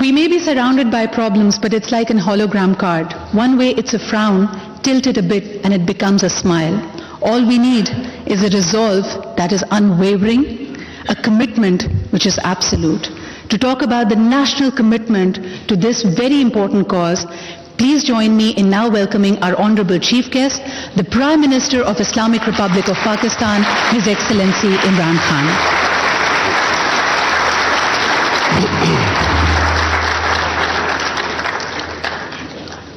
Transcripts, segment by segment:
we may be surrounded by problems, but it's like an hologram card. One way it's a frown, tilt it a bit and it becomes a smile. All we need is a resolve that is unwavering, a commitment which is absolute. To talk about the national commitment to this very important cause, please join me in now welcoming our Honorable Chief Guest, the Prime Minister of Islamic Republic of Pakistan, His Excellency Imran Khan.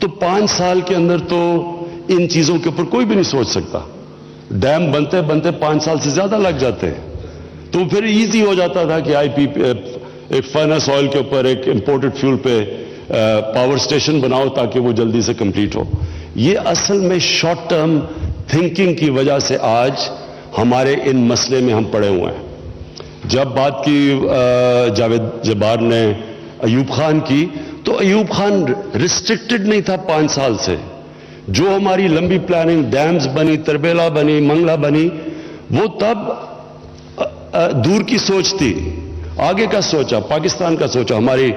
تو 5 سال کے اندر تو ان چیزوں کے اوپر کوئی بھی نہیں سوچ سکتا. ڈیم بنتے بنتے 5 سال سے زیادہ لگ جاتے ہیں. تو پھر ایزی ہو جاتا تھا کہ ایک فائنس آئل کے اوپر ایک امپورٹڈ فیول پہ پاور اسٹیشن بناؤ تاکہ وہ جلدی سے کمپلیٹ ہو. یہ اصل میں شارٹ ٹرم تھنکنگ کی وجہ سے آج ہمارے ان مسئلے میں ہم پڑے ہوئے ہیں. جب بات کی جاوید جبار نے ایوب خان کی, تو ایوب خان ریسٹرکٹڈ نہیں تھا 5 سال سے. جو ہماری لمبی پلاننگ, ڈیمز بنی, تربیلا بنی, منگلا بنی, وہ تب دور کی سوچ تھی, آگے کا سوچا, پاکستان کا سوچا. ہماری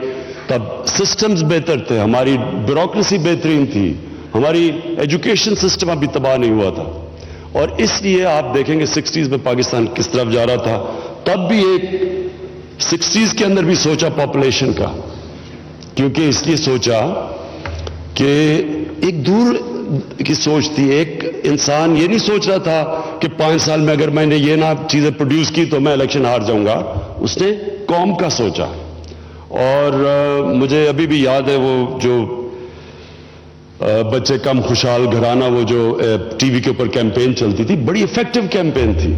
تب سسٹمز بہتر تھے, ہماری بیوروکریسی بہترین تھی, ہماری ایجوکیشن سسٹم ابھی تباہ نہیں ہوا تھا. اور اس لیے آپ دیکھیں گے 60s میں پاکستان کس طرف جا رہا تھا. تب بھی ایک 60s کے اندر بھی سوچا پاپولیشن کا, کیونکہ اس لیے سوچا کہ ایک دور کی سوچ تھی. ایک انسان یہ نہیں سوچ رہا تھا کہ 5 سال میں اگر میں نے یہ نہ چیزیں پروڈیوس کی تو میں الیکشن ہار جاؤں گا. اس نے قوم کا سوچا. اور مجھے ابھی بھی یاد ہے وہ جو بچے کم خوشحال گھرانہ, وہ جو ٹی وی کے اوپر کیمپین چلتی تھی, بڑی افیکٹو کیمپین تھی.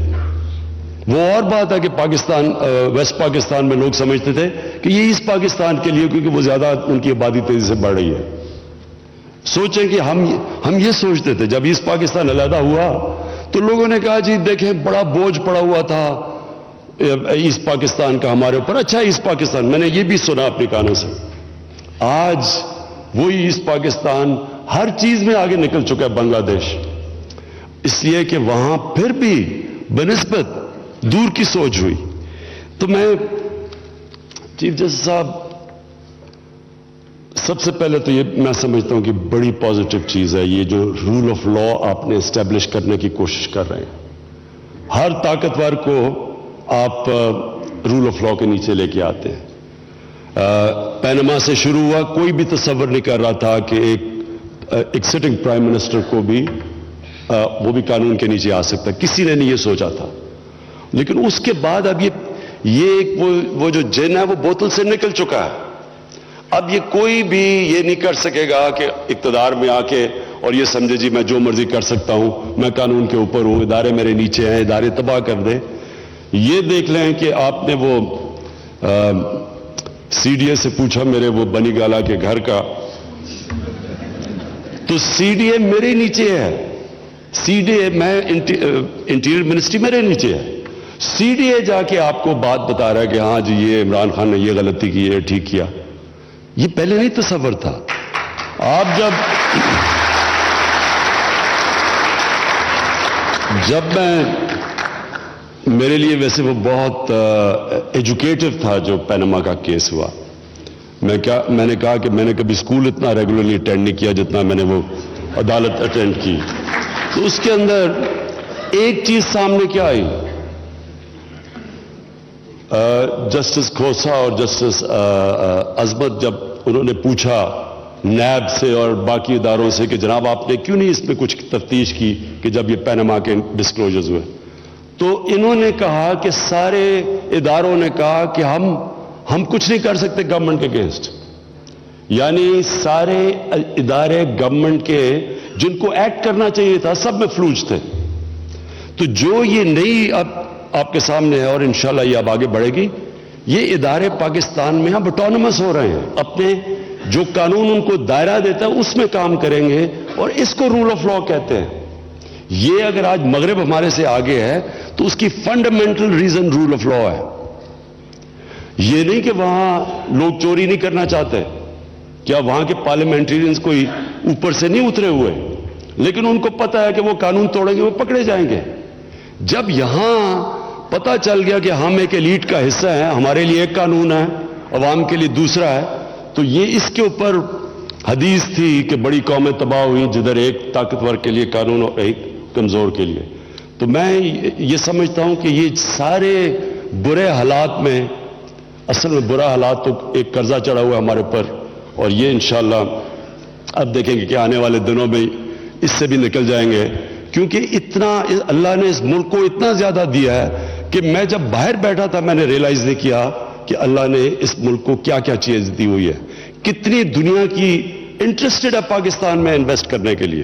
وہ اور بات ہے کہ پاکستان, ویسٹ پاکستان میں لوگ سمجھتے تھے کہ یہ ایسٹ پاکستان کے لیے, کیونکہ وہ زیادہ ان کی آبادی تیزی سے بڑھ رہی ہے. سوچیں کہ ہم یہ سوچتے تھے جب ایسٹ پاکستان علیحدہ ہوا تو لوگوں نے کہا جی دیکھیں بڑا بوجھ پڑا ہوا تھا ایسٹ پاکستان کا ہمارے اوپر. اچھا ایسٹ پاکستان, میں نے یہ بھی سنا اپنے کانوں سے. آج وہی ایسٹ پاکستان ہر چیز میں آگے نکل چکا ہے بنگلہ دیش, اس لیے کہ وہاں پھر بھی بنسبت دور کی سوچ ہوئی. تو میں چیف جسٹس صاحب, سب سے پہلے تو یہ میں سمجھتا ہوں کہ بڑی پازیٹو چیز ہے یہ جو رول آف لا آپ نے اسٹیبلش کرنے کی کوشش کر رہے ہیں. ہر طاقتور کو آپ رول آف لا کے نیچے لے کے آتے ہیں. پینما سے شروع ہوا, کوئی بھی تصور نہیں کر رہا تھا کہ ایک سٹنگ پرائم منسٹر کو بھی وہ بھی قانون کے نیچے آ سکتا. کسی نے نہیں یہ سوچا تھا. لیکن اس کے بعد اب یہ وہ جو جن ہے وہ بوتل سے نکل چکا ہے. اب یہ کوئی بھی یہ نہیں کر سکے گا کہ اقتدار میں آ کے اور یہ سمجھے جی میں جو مرضی کر سکتا ہوں, میں قانون کے اوپر ہوں, ادارے میرے نیچے ہیں, ادارے تباہ کر دیں. یہ دیکھ لیں کہ آپ نے وہ سی ڈی اے سے پوچھا میرے وہ بنی گالا کے گھر کا, تو سی ڈی اے میرے نیچے ہے. سی ڈی اے, میں انٹیریئر منسٹری میرے نیچے ہے. سی ڈی اے جا کے آپ کو بات بتا رہا ہے کہ ہاں جی یہ عمران خان نے یہ غلطی کی, یہ ٹھیک کیا. یہ پہلے نہیں تصور تھا. آپ جب میرے لیے ویسے وہ بہت ایجوکیٹو تھا جو پینما کا کیس ہوا. میں نے کہا کہ میں نے کبھی اسکول اتنا ریگولرلی اٹینڈ نہیں کیا جتنا میں نے وہ عدالت اٹینڈ کی. تو اس کے اندر ایک چیز سامنے کیا آئی, جسٹس کھوسا اور جسٹس عظمت جب انہوں نے پوچھا نیب سے اور باقی اداروں سے کہ جناب آپ نے کیوں نہیں اس میں کچھ تفتیش کی کہ جب یہ پینما کے ڈسکلوجرز ہوئے, تو انہوں نے کہا کہ سارے اداروں نے کہا کہ ہم کچھ نہیں کر سکتے گورنمنٹ کے اگینسٹ. یعنی سارے ادارے گورنمنٹ کے جن کو ایکٹ کرنا چاہیے تھا سب میں فلوج تھے. تو جو یہ نئی اب آپ کے سامنے ہے اور انشاءاللہ یہ اب آگے بڑھے گی, یہ ادارے پاکستان میں اب آٹونومس ہو رہے ہیں, اپنے جو قانون ان کو دائرہ دیتا ہے اس میں کام کریں گے, اور اس کو رول آف لا کہتے ہیں. یہ اگر آج مغرب ہمارے سے آگے ہے تو اس کی fundamental reason rule of law ہے. یہ نہیں کہ وہاں لوگ چوری نہیں کرنا چاہتے, کیا وہاں کے پارلیمنٹرینز کوئی اوپر سے نہیں اترے ہوئے, لیکن ان کو پتا ہے کہ وہ قانون توڑیں گے وہ پکڑے جائیں گے. جب یہاں پتا چل گیا کہ ہم ایک ایلیٹ کا حصہ ہیں, ہمارے لیے ایک قانون ہے, عوام کے لیے دوسرا ہے, تو یہ اس کے اوپر حدیث تھی کہ بڑی قومیں تباہ ہوئی جدھر ایک طاقتور کے لیے قانون اور ایک کمزور کے لیے. تو میں یہ سمجھتا ہوں کہ یہ سارے برے حالات میں, اصل میں برا حالات تو ایک قرضہ چڑھا ہوا ہے ہمارے اوپر, اور یہ انشاءاللہ اب دیکھیں گے کہ آنے والے دنوں میں اس سے بھی نکل جائیں گے, کیونکہ اتنا اللہ نے اس ملک کو اتنا زیادہ دیا ہے کہ میں جب باہر بیٹھا تھا میں نے ریئلائز نہیں کیا کہ اللہ نے اس ملک کو کیا کیا چیز دی ہوئی ہے. کتنی دنیا کی انٹرسٹڈ ہے پاکستان میں انویسٹ کرنے کے لیے,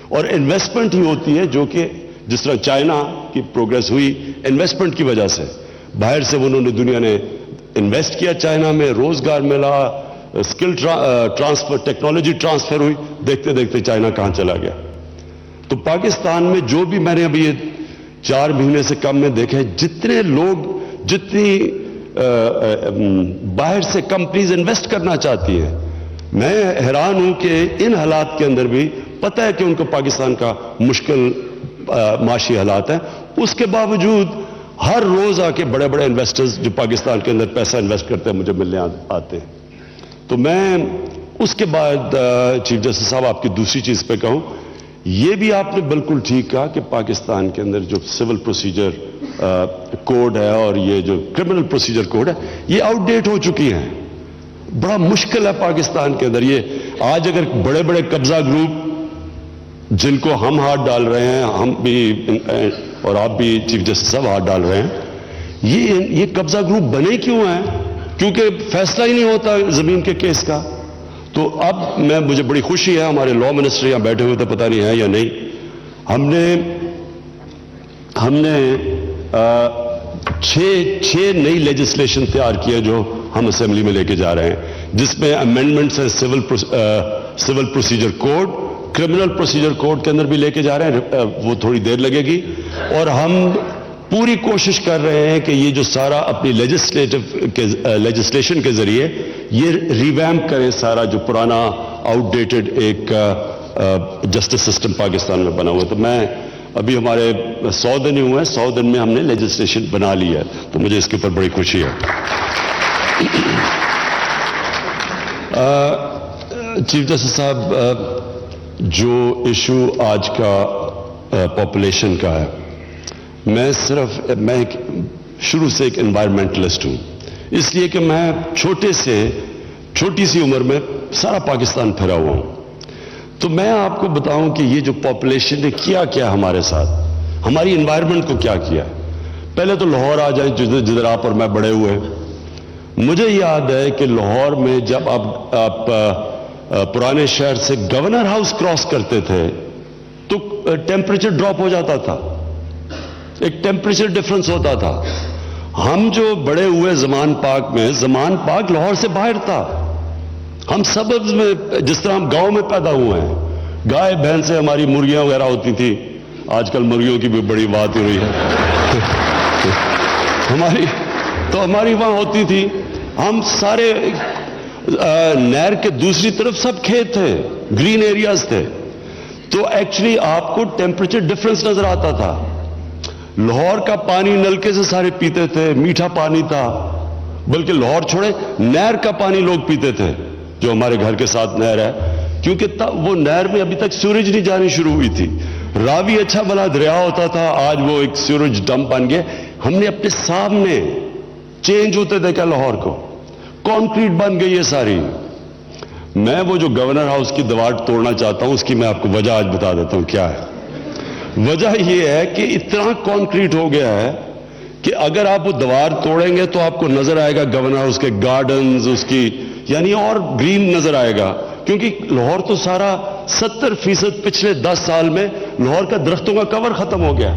اور انویسٹمنٹ ہی ہوتی ہے جو کہ جس طرح چائنا کی پروگرس ہوئی انویسٹمنٹ کی وجہ سے, باہر سے انہوں نے دنیا نے انویسٹ کیا چائنا میں, روزگار ملا, اسکل ٹرانسفر, ٹیکنالوجی ٹرانسفر ہوئی, دیکھتے دیکھتے چائنا کہاں چلا گیا. تو پاکستان میں جو بھی میں نے ابھی 4 مہینے سے کم میں دیکھے, جتنے لوگ, جتنی باہر سے کمپنیز انویسٹ کرنا چاہتی ہیں, میں حیران ہوں کہ ان حالات کے اندر بھی پتہ ہے کہ ان کو پاکستان کا مشکل معاشی حالات ہیں, اس کے باوجود ہر روز آ کے بڑے بڑے انویسٹرز جو پاکستان کے اندر پیسہ انویسٹ کرتے ہیں مجھے ملنے آتے ہیں. تو میں اس کے بعد چیف جسٹس صاحب آپ کی دوسری چیز پہ کہوں, یہ بھی آپ نے بالکل ٹھیک کہا کہ پاکستان کے اندر جو سول پروسیجر کوڈ ہے اور یہ جو کرمنل پروسیجر کوڈ ہے یہ آؤٹ ڈیٹ ہو چکی ہیں. بڑا مشکل ہے پاکستان کے اندر یہ آج اگر بڑے بڑے قبضہ گروپ جن کو ہم ہاتھ ڈال رہے ہیں, ہم بھی اور آپ بھی چیف جسٹس صاحب ہاتھ ڈال رہے ہیں, یہ قبضہ گروپ بنے کیوں ہیں؟ کیونکہ فیصلہ ہی نہیں ہوتا زمین کے کیس کا. تو اب مجھے بڑی خوشی ہے, ہمارے لا منسٹر یہاں بیٹھے ہوئے تو پتہ نہیں ہے یا نہیں, ہم نے 6 نئی لیجسلیشن تیار کی ہے جو ہم اسمبلی میں لے کے جا رہے ہیں, جس میں امینڈمنٹس ہیں civil procedure code, criminal procedure code کے اندر بھی لے کے جا رہے ہیں, وہ تھوڑی دیر لگے گی, اور ہم پوری کوشش کر رہے ہیں کہ یہ جو سارا اپنی لیجسلیشن کے ذریعے یہ ریویمپ کریں سارا جو پرانا آؤٹ ڈیٹڈ ایک جسٹس سسٹم پاکستان میں بنا ہوا ہے. تو میں ابھی ہمارے 100 دن ہی ہوئے ہیں, 100 دن میں ہم نے لیجسلیشن بنا لی ہے, تو مجھے اس کے اوپر بڑی خوشی ہے. چیف جسٹس صاحب, جو ایشو آج کا پاپولیشن کا ہے, میں شروع سے ایک انوائرمنٹلسٹ ہوں, اس لیے کہ میں چھوٹی سی عمر میں سارا پاکستان پھرا ہوا ہوں. تو میں آپ کو بتاؤں کہ یہ جو پاپولیشن نے کیا ہمارے ساتھ, ہماری انوائرمنٹ کو کیا کیا. پہلے تو لاہور آ جائیں جدھر آپ اور میں بڑے ہوئے. مجھے یاد ہے کہ لاہور میں جب آپ پرانے شہر سے گورنر ہاؤس کراس کرتے تھے تو ٹیمپریچر ڈراپ ہو جاتا تھا, ایک ٹیمپریچر ڈفرنس ہوتا تھا. ہم جو بڑے ہوئے زمان پاک میں, زمان پاک لاہور سے باہر تھا. ہم سبز میں, جس طرح ہم گاؤں میں پیدا ہوئے ہیں, گائے بھینس سے ہماری مرغیاں وغیرہ ہوتی تھی. آج کل مرغیوں کی بھی بڑی بات ہو رہی ہے. ہماری وہاں ہوتی تھی. ہم سارے نہر کے دوسری طرف سب کھیت تھے, گرین ایریاز تھے. تو ایکچولی آپ کو ٹیمپریچر ڈفرنس نظر آتا تھا. لاہور کا پانی نلکے سے سارے پیتے تھے, میٹھا پانی تھا, بلکہ لاہور چھوڑے نہر کا پانی لوگ پیتے تھے جو ہمارے گھر کے ساتھ نہر ہے, کیونکہ وہ نہر میں ابھی تک سیوریج نہیں جانی شروع ہوئی تھی. راوی اچھا بھلا دریا ہوتا تھا, آج وہ ایک سیوریج ڈمپ بن گیا. ہم نے اپنے سامنے چینج ہوتے دیکھا لاہور کو, کانکریٹ بن گئی ہے ساری. میں وہ جو گورنر ہاؤس کی دیوار توڑنا چاہتا ہوں, اس کی میں آپ کو وجہ آج بتا دیتا ہوں کیا ہے. وجہ یہ ہے کہ اتنا کانکریٹ ہو گیا ہے کہ اگر آپ وہ دیوار توڑیں گے تو آپ کو نظر آئے گا گورنر ہاؤس کے گارڈنز, اس کی یعنی اور گرین نظر آئے گا. کیونکہ لاہور تو سارا 70% پچھلے 10 سال میں لاہور کا درختوں کا کور ختم ہو گیا.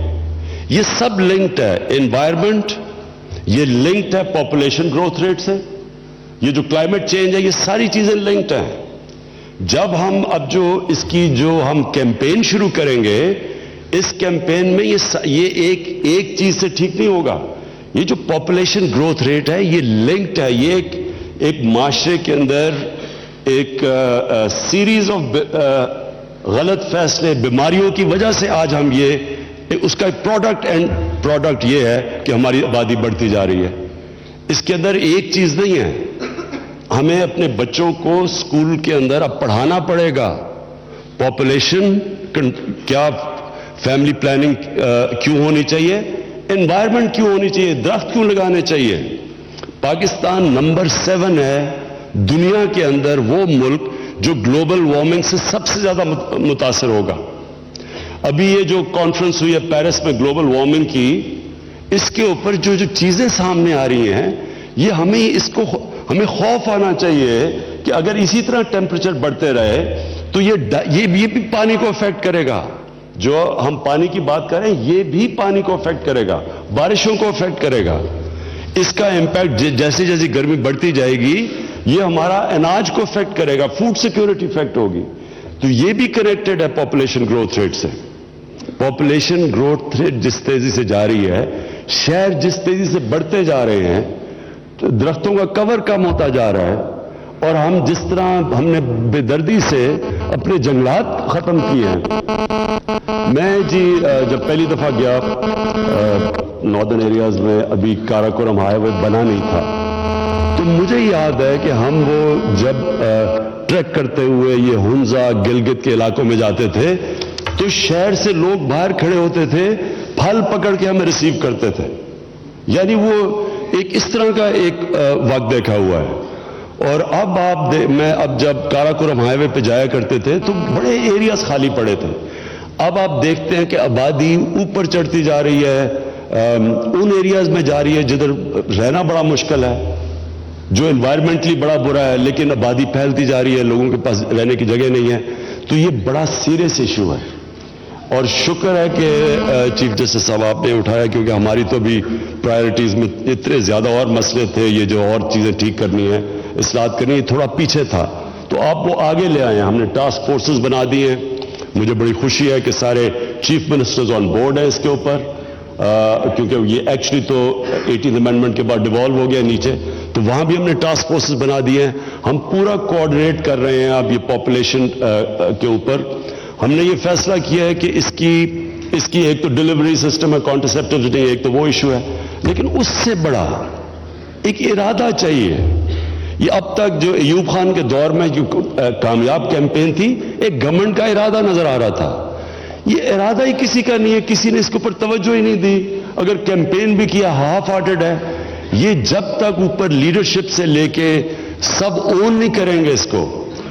یہ سب لنکڈ ہے, انوائرمنٹ یہ لنکڈ ہے پاپولیشن گروتھ ریٹ سے, یہ جو کلائمیٹ چینج ہے یہ ساری چیزیں لنکڈ ہیں. جب ہم اب جو اس کی جو ہم کیمپین شروع کریں گے, اس کیمپین میں یہ ایک چیز سے ٹھیک نہیں ہوگا. یہ جو پاپولیشن گروتھ ریٹ ہے یہ لنکڈ ہے, یہ ایک معاشرے کے اندر ایک سیریز آف غلط فیصلے, بیماریوں کی وجہ سے آج ہم اس کا پروڈکٹ یہ ہے کہ ہماری آبادی بڑھتی جا رہی ہے. اس کے اندر ایک چیز نہیں ہے, ہمیں اپنے بچوں کو اسکول کے اندر اب پڑھانا پڑے گا. پاپولیشن کیا, فیملی پلاننگ کیوں ہونی چاہیے, انوائرمنٹ کیوں ہونی چاہیے, درخت کیوں لگانے چاہیے. پاکستان نمبر 7 ہے دنیا کے اندر وہ ملک جو گلوبل وارمنگ سے سب سے زیادہ متاثر ہوگا. ابھی یہ جو کانفرنس ہوئی ہے پیرس میں گلوبل وارمنگ کی, اس کے اوپر جو چیزیں سامنے آ رہی ہیں, یہ ہمیں خوف آنا چاہیے کہ کہ اگر اسی طرح ٹیمپریچر بڑھتے رہے تو یہ بھی پانی کو افیکٹ کرے گا. جو ہم پانی کی بات کریں یہ بھی پانی کو افیکٹ کرے گا, بارشوں کو افیکٹ کرے گا. اس کا امپیکٹ جیسے جیسے گرمی بڑھتی جائے گی یہ ہمارا اناج کو افیکٹ کرے گا, فوڈ سیکیورٹی افیکٹ ہوگی. تو یہ بھی کنیکٹڈ ہے پاپولیشن گروتھ ریٹ سے. پاپولیشن گروتھ ریٹ جس تیزی سے جا رہی ہے, شہر جس تیزی سے بڑھتے جا رہے ہیں, تو درختوں کا کور کم ہوتا جا رہا ہے, اور ہم جس طرح ہم نے بے دردی سے اپنے جنگلات ختم کیے ہیں. میں جب پہلی دفعہ گیا ناردرن ایریاز میں, ابھی کاراکورم ہائی وے بنا نہیں تھا, تو مجھے یاد ہے کہ ہم وہ جب ٹریک کرتے ہوئے یہ ہنزا گلگت کے علاقوں میں جاتے تھے تو شہر سے لوگ باہر کھڑے ہوتے تھے, پھل پکڑ کے ہمیں ریسیو کرتے تھے. یعنی وہ ایک اس طرح کا ایک وقت دیکھا ہوا ہے. اور اب میں اب جب کاراکورم ہائی وے پہ جایا کرتے تھے تو بڑے ایریاز خالی پڑے تھے. اب آپ دیکھتے ہیں کہ آبادی اوپر چڑھتی جا رہی ہے, ان ایریاز میں جا رہی ہے جدھر رہنا بڑا مشکل ہے, جو انوائرمنٹلی بڑا برا ہے, لیکن آبادی پھیلتی جا رہی ہے, لوگوں کے پاس رہنے کی جگہ نہیں ہے. تو یہ بڑا سیریس ایشو ہے, اور شکر ہے کہ چیف جسٹس صاحب آپ نے اٹھایا, کیونکہ ہماری تو بھی پرائرٹیز میں اتنے زیادہ اور مسئلے تھے, یہ جو اور چیزیں ٹھیک کرنی ہیں, اصلاحات کرنی ہے, تھوڑا پیچھے تھا. تو آپ وہ آگے لے آئے ہیں, ہم نے ٹاسک فورسز بنا دی ہیں. مجھے بڑی خوشی ہے کہ سارے چیف منسٹرز آن بورڈ ہیں اس کے اوپر, کیونکہ یہ ایکچولی تو 18th امینڈمنٹ کے بعد ڈیوالو ہو گیا نیچے, تو وہاں بھی ہم نے ٹاسک فورسز بنا دیے ہیں. ہم پورا کوآرڈینیٹ کر رہے ہیں اب یہ پاپولیشن کے اوپر. ہم نے یہ فیصلہ کیا ہے کہ اس کی ایک تو ڈیلیوری سسٹم ہے, کانٹرسیپٹیوز نہیں, ایک تو وہ ایشو ہے, لیکن اس سے بڑا ایک ارادہ چاہیے. یہ اب تک جو ایوب خان کے دور میں جو کامیاب کیمپین تھی, ایک گورنمنٹ کا ارادہ نظر آ رہا تھا. یہ ارادہ ہی کسی کا نہیں ہے, کسی نے اس کے اوپر توجہ ہی نہیں دی. اگر کیمپین بھی کیا ہاف ہارٹڈ ہے. یہ جب تک اوپر لیڈرشپ سے لے کے سب اون نہیں کریں گے اس کو,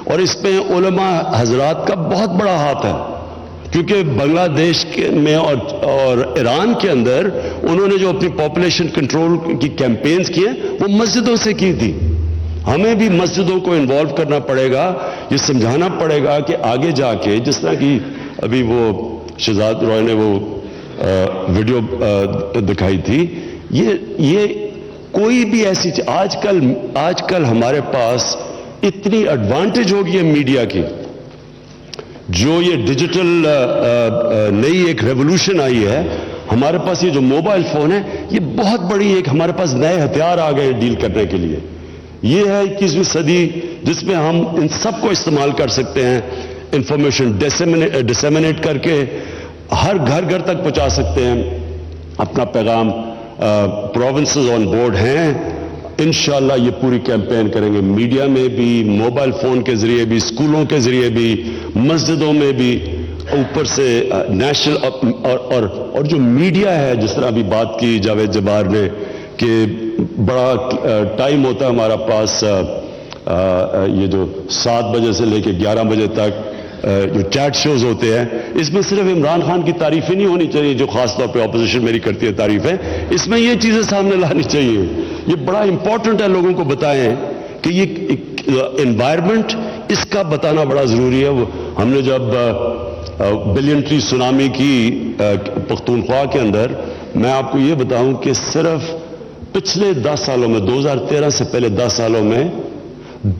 اور اس پہ علماء حضرات کا بہت بڑا ہاتھ ہے, کیونکہ بنگلہ دیش میں اور ایران کے اندر انہوں نے جو اپنی پاپولیشن کنٹرول کی کیمپینز کی ہیں وہ مسجدوں سے کی تھی. ہمیں بھی مسجدوں کو انوالو کرنا پڑے گا, یہ سمجھانا پڑے گا کہ آگے جا کے, جس طرح کی ابھی وہ شہزاد رائے نے وہ ویڈیو دکھائی تھی, یہ کوئی بھی ایسی آج کل ہمارے پاس اتنی ایڈوانٹیج ہوگی ہے میڈیا کی, جو یہ ڈیجیٹل نئی ایک ریولوشن آئی ہے ہمارے پاس. یہ جو موبائل فون ہے یہ بہت بڑی ایک ہمارے پاس نئے ہتھیار آ گئے ڈیل کرنے کے لیے. یہ ہے 21ویں صدی جس میں ہم ان سب کو استعمال کر سکتے ہیں, انفارمیشن ڈسیمنیٹ کر کے ہر گھر تک پہنچا سکتے ہیں اپنا پیغام. پروونسز آن بورڈ ہیں, انشاءاللہ یہ پوری کیمپین کریں گے, میڈیا میں بھی, موبائل فون کے ذریعے بھی, اسکولوں کے ذریعے بھی, مسجدوں میں بھی, اوپر سے نیشنل اور جو میڈیا ہے, جس طرح ابھی بات کی جاوید جبار نے کہ بڑا ٹائم ہوتا ہے ہمارا پاس, یہ جو 7 بجے سے لے کے 11 بجے تک جو چیٹ شوز ہوتے ہیں, اس میں صرف عمران خان کی تعریفیں نہیں ہونی چاہیے جو خاص طور پہ اپوزیشن میری کرتی ہے تعریفیں, اس میں یہ چیزیں سامنے لانی چاہیے. یہ بڑا امپورٹنٹ ہے, لوگوں کو بتائیں کہ یہ انوائرمنٹ اس کا بتانا بڑا ضروری ہے. ہم نے جب بلین ٹری سونامی کی پختونخوا کے اندر, میں آپ کو یہ بتاؤں کہ صرف پچھلے 10 سالوں میں, 2013 سے پہلے 10 سالوں میں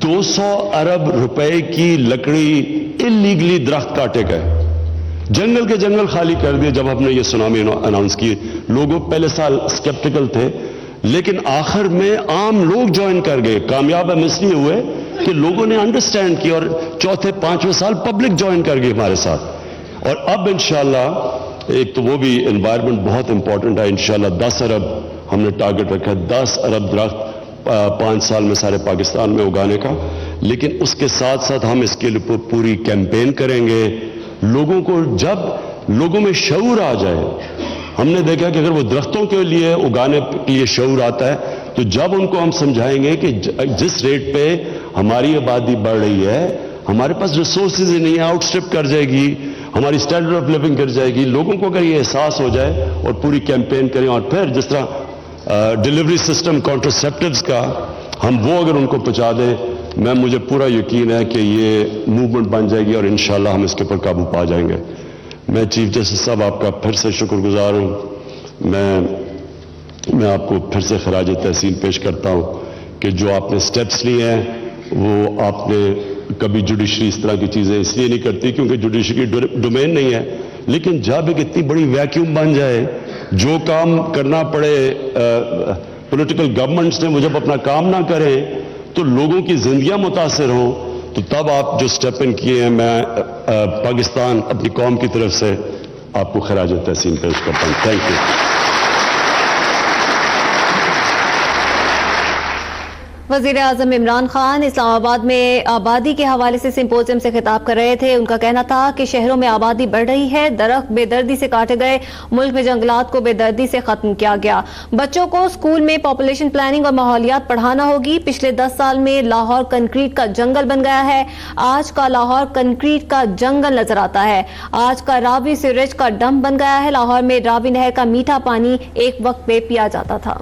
200 ارب روپے کی لکڑی انلیگلی درخت کاٹے گئے, جنگل کے جنگل خالی کر دیے جب ہم نے یہ سونامی اناؤنس کی. لوگوں پہلے سال سکیپٹیکل تھے, لیکن آخر میں عام لوگ جوائن کر گئے. کامیاب ہم اس لیے ہوئے کہ لوگوں نے انڈرسٹینڈ کیا, اور چوتھے 5ویں سال پبلک جوائن کر گئی ہمارے ساتھ. اور اب انشاءاللہ ایک تو وہ بھی انوائرمنٹ بہت امپورٹنٹ ہے, انشاءاللہ 10 ارب ہم نے ٹارگٹ رکھا ہے, 10 ارب درخت 5 سال میں سارے پاکستان میں اگانے کا. لیکن اس کے ساتھ ساتھ ہم اس کے لیے پوری کیمپین کریں گے. لوگوں کو جب لوگوں میں شعور آ جائے, ہم نے دیکھا کہ اگر وہ درختوں کے لیے اگانے کے لیے شعور آتا ہے, تو جب ان کو ہم سمجھائیں گے کہ جس ریٹ پہ ہماری آبادی بڑھ رہی ہے, ہمارے پاس ریسورسز ہی نہیں ہے, آؤٹ اسٹرپ کر جائے گی, ہماری اسٹینڈرڈ آف لیونگ کر جائے گی. لوگوں کو اگر یہ احساس ہو جائے اور پوری کیمپین کریں, اور پھر جس طرح ڈیلیوری سسٹم کانٹرسیپٹیوز کا ہم وہ اگر ان کو پہنچا دیں, مجھے پورا یقین ہے کہ یہ موومنٹ بن جائے گی اور انشاءاللہ ہم اس کے اوپر قابو پا جائیں گے. میں چیف جسٹس صاحب آپ کا پھر سے شکر گزار ہوں. میں آپ کو پھر سے خراج تحسین پیش کرتا ہوں کہ جو آپ نے سٹیپس لیے ہیں وہ آپ نے کبھی جوڈیشری اس طرح کی چیزیں اس لیے نہیں کرتی کیونکہ جوڈیشری ڈومین نہیں ہے, لیکن جب ایک اتنی بڑی ویکیوم بن جائے, جو کام کرنا پڑے پولیٹیکل گورنمنٹس نے وہ جب اپنا کام نہ کریں تو لوگوں کی زندگیاں متاثر ہوں, تو تب آپ جو سٹیپ ان کیے ہیں میں پاکستان اپنی قوم کی طرف سے آپ کو خراج تحسین پیش کرتا ہوں. Thank you. وزیر اعظم عمران خان اسلام آباد میں آبادی کے حوالے سے سمپوزیم سے خطاب کر رہے تھے. ان کا کہنا تھا کہ شہروں میں آبادی بڑھ رہی ہے, درخت بے دردی سے کاٹے گئے, ملک میں جنگلات کو بے دردی سے ختم کیا گیا. بچوں کو اسکول میں پاپولیشن پلاننگ اور ماحولیات پڑھانا ہوگی. پچھلے 10 سال میں لاہور کنکریٹ کا جنگل بن گیا ہے. آج کا لاہور کنکریٹ کا جنگل نظر آتا ہے. آج کا راوی سیوریج کا ڈمپ بن گیا ہے. لاہور میں راوی نہر کا میٹھا پانی ایک وقت پہ پیا جاتا تھا.